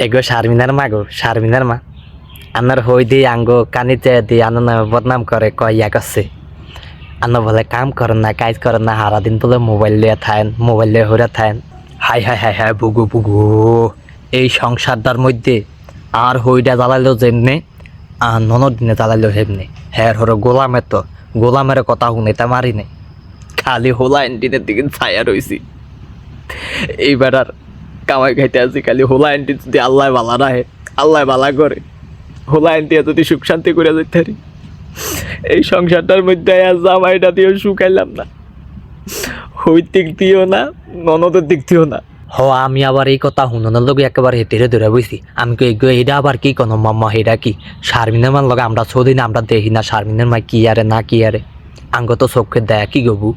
এগো শারমিনার মা গো, শারমিনার মা। আন্নার হই দি আঙ্গো কানিতে দি আন্নার নামে বদনাম করে কয় ইয়া করছে। আন্না বলে কাম করেন না, কাজ করেন না, সারাদিন বলে মোবাইল লিয়ে থাকেন, মোবাইল লিয়ে হইরা থাকেন। হাই হাই হাই হাই বুগু বুগু, এই সংসারটার মধ্যে আর হইটা জ্বালাইলো যেমনি আর ননদ দিনে জ্বালাইলো হেমনি। হ্যাঁ হরো গোলামের তো গোলামের কথা শুনেতে মারি নাই, খালি হোলা এন্টিনের দিকে ছায়া রইছি। এইবার আর কামাই খাইতে আছি খালি হোলা এন্টি যদি আল্লাহ বালা রাহে, আল্লাহ বালা করে হোলা এন্টিয়া যদি সুখ শান্তি করে যেতে পারি। এই সংসারটার মধ্যে আর জামাইটা দিয়েও শুকাইলাম না, হই দিক দিও না, ননদের দিক দিও না। হ আমি আবার এই কথা শুনানোর লগে একেবারে হেঁটে ধরে বইছি। আমি কই এটা আবার কি কোনো মাম্মা, এটা কি শারমিনের মার লগে আমরা চলি না, আমরা দেখি না শারমিনের মা কি আরে না কি আরে। আঙ্গ তো চোখে দেয় কি গবু,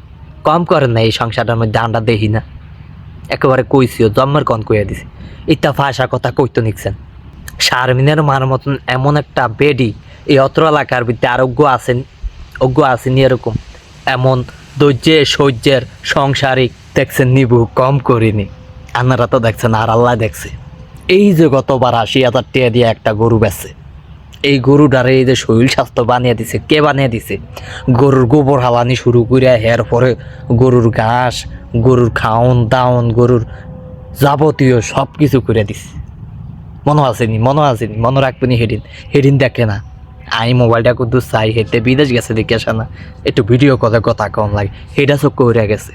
কম করেন না এই সংসারটার মধ্যে আমরা দেখি না। একেবারে কইছিও জন্মের কন কইয়া দিছি, ইত্যা ভাষা কথা কইতো নিচ্ছেন। শারমিনের মার মতন এমন একটা বেডি এই অত্র এলাকার ভিতরে আরোগ্য আছেন, অজ্ঞ আসেনি এরকম। এমন ধৈর্যে সহ্যের সংসারিক দেখছেন নিবু কম করিনি। আপনারা তো দেখছেন আর আল্লাহ দেখছে। এই যে গতবার ৮০,০০০ টাকা দিয়ে একটা গরু বেচছে, এই গরুটারে এই যে শরীর স্বাস্থ্য বানিয়ে দিছে, কে বানিয়ে দিছে? গরুর গোবর হালানি শুরু করে হের পরে গরুর ঘাস, গরুর খাওন দাওন, গরুর যাবতীয় সব কিছু করে দিছে। মনে আসেনি, মনে রাখবেনি। হেডিন দেখে না। আমি মোবাইলটা কিন্তু চাই হেঁটে বিদেশ গেছে দেখে আসে না, একটু ভিডিও কলে কথা কম লাগে, হেটা চোখ করে গেছে।